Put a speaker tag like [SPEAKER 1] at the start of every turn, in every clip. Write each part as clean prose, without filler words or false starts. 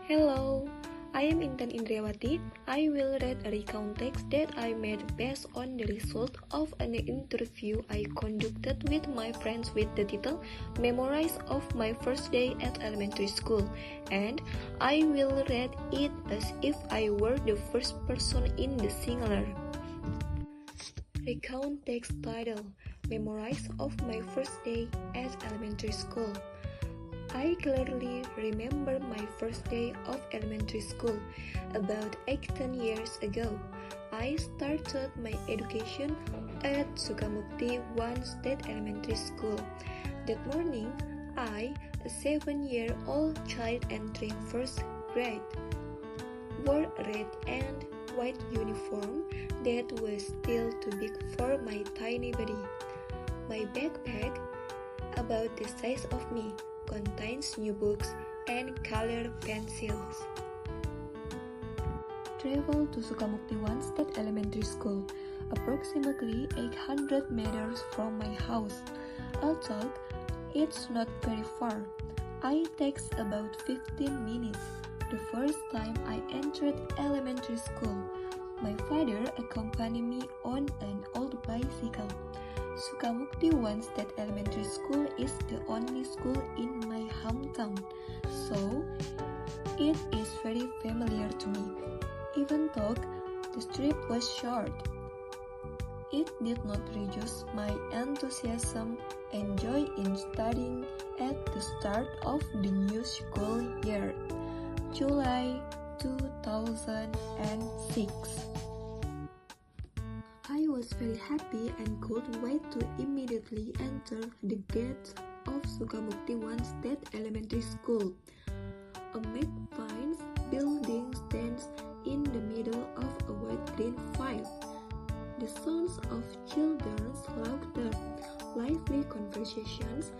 [SPEAKER 1] Hello, I am Intan Indriawati. I will read a recount text that I made based on the result of an interview I conducted with my friends with the title Memories of My First Day at Elementary School, and I will read it as if I were the first person in the singular. Recount text title Memories of My First Day at Elementary School. I clearly remember my first day of elementary school, about 18 years ago. I started my education at Sukamukti 1 State Elementary School. That morning, I, a 7-year-old child entering first grade, wore a red and white uniform that was still too big for my tiny body. My backpack, about the size of me, contains new books and colored pencils. Travel to Sukamukti 1 State Elementary School, approximately 800 meters from my house. Although it's not very far, it takes about 15 minutes. The first time I entered elementary school, my father accompanied me on an old bicycle. Sukamukti 1 State Elementary School is the only school in my hometown, so it is very familiar to me. Even though the trip was short, it did not reduce my enthusiasm and joy in studying at the start of the new school year, July 2006. I was very happy and could wait to immediately enter the gates of Sukamukti 1 State Elementary School. A magpie building stands in the middle of a white-green field. The sounds of children's laughter, lively conversations,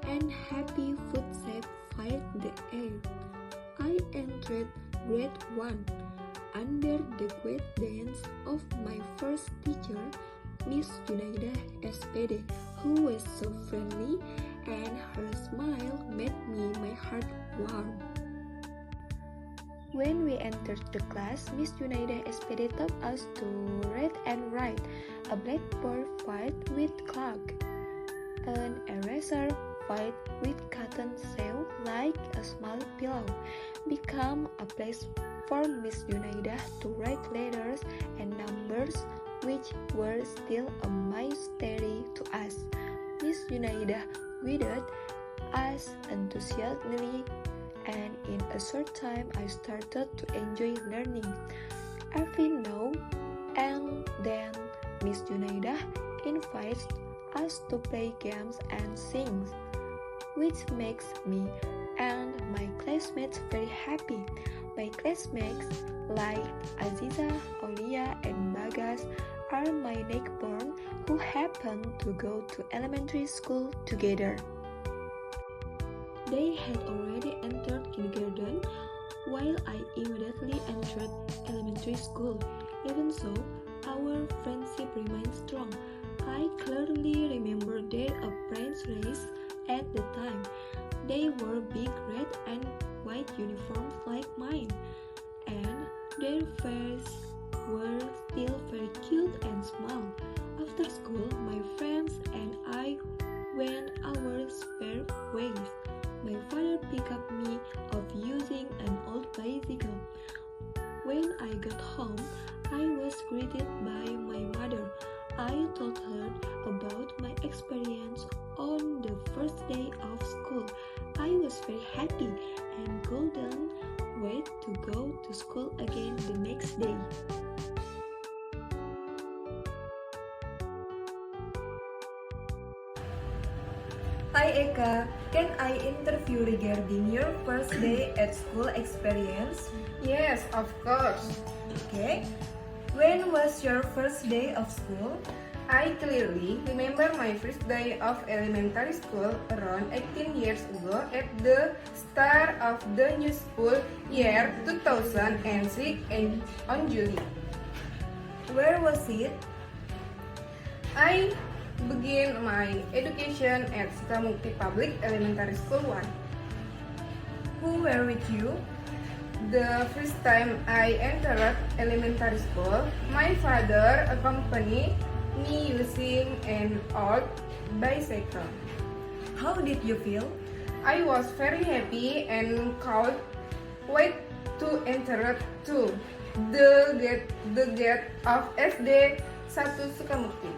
[SPEAKER 1] and happy footsteps filled the air. I entered grade 1. Under the guidance of my first teacher, Miss Junaidah SPD, who was so friendly, and her smile made my heart warm. When we entered the class, Miss Junaidah SPD taught us to read and write. A blackboard filled with chalk, an eraser filled with cotton shell like a small pillow, became a place for Miss Junaidah to write letters and numbers, which were still a mystery to us. Miss Junaidah guided us enthusiastically, and in a short time I started to enjoy learning. Every now and then, Miss Junaidah invites us to play games and sing, which makes me and my classmates very happy. My classmates like Aziza, Olia, and Bagas are my neighbors who happen to go to elementary school together. They had already entered kindergarten, while I immediately entered elementary school. Even so, our friendship remained strong. I clearly remember their appearance at the time. They wore big red and white uniforms like mine, and their faces were still very cute and small. After school, my friends and I went our spare ways. My father picked up me of using an old bicycle. When I got home, I was greeted by my mother. I told her about my experience on the first day of school. I was very happy and couldn't wait to go to school again the next day.
[SPEAKER 2] Hi Eka, can I interview regarding your first day at school experience?
[SPEAKER 3] Yes, of course.
[SPEAKER 2] Okay. When was your first day of school?
[SPEAKER 3] I clearly remember my first day of elementary school around 18 years ago at the start of the new school year 2006 on July.
[SPEAKER 2] Where was it?
[SPEAKER 3] I began my education at Sukamukti Public Elementary School 1.
[SPEAKER 2] Who were with you?
[SPEAKER 3] The first time I entered elementary school, my father accompanied me using an old bicycle.
[SPEAKER 2] How did you feel?
[SPEAKER 3] I was very happy and can't wait to enter to the gate of SD 1 Sukamukti.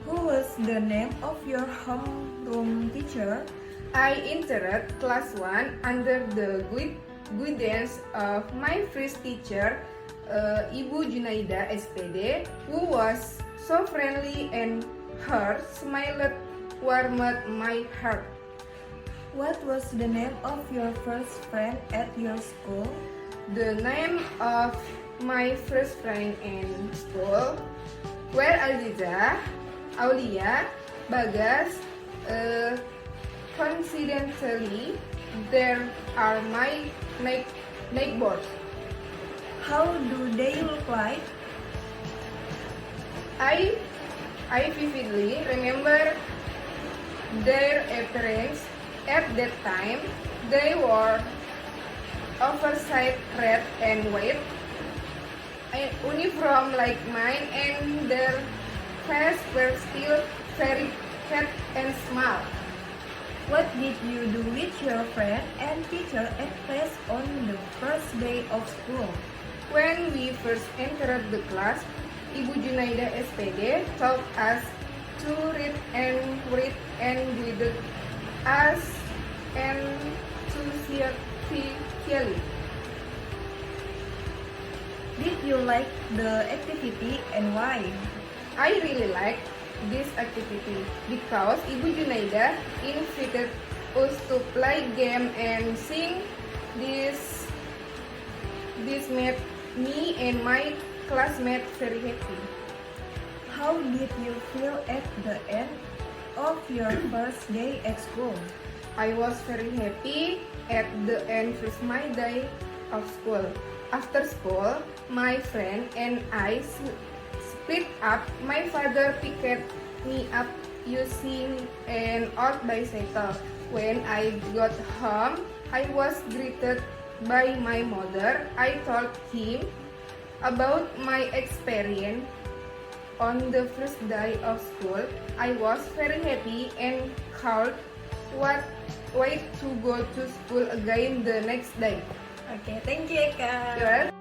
[SPEAKER 2] Who was the name of your homeroom teacher?
[SPEAKER 3] I entered class 1 under the guidance of my first teacher, Ibu Junaida SPD, who was so friendly and her smile warmed my heart.
[SPEAKER 2] What was the name of your first friend at your school?
[SPEAKER 3] The name of my first friend in school were Aziza, Aulia, Bagas. Coincidentally, there are my neighbors.
[SPEAKER 2] How do they look like?
[SPEAKER 3] I vividly remember their appearance. At that time, they wore oversized red and white uniform like mine, and their faces were still very fat and small.
[SPEAKER 2] What did you do with your friend and teacher at class on the first day of school?
[SPEAKER 3] When we first entered the class, Ibu Junaida SPD taught us to read and guided us enthusiastically.
[SPEAKER 2] Did you like the activity and why?
[SPEAKER 3] I really liked this activity because Ibu Junaida invited us to play game and sing. This made me and my classmates very happy.
[SPEAKER 2] How did you feel at the end of your first day at school?
[SPEAKER 3] I was very happy at the end of my day of school. After school, my friend and I split up. My father picked me up using an old bicycle. When I got home, I was greeted by my mother. I told him about my experience on the first day of school. I was very happy and can't wait to go to school again the next day.
[SPEAKER 2] Okay, thank you, Eka.
[SPEAKER 3] You're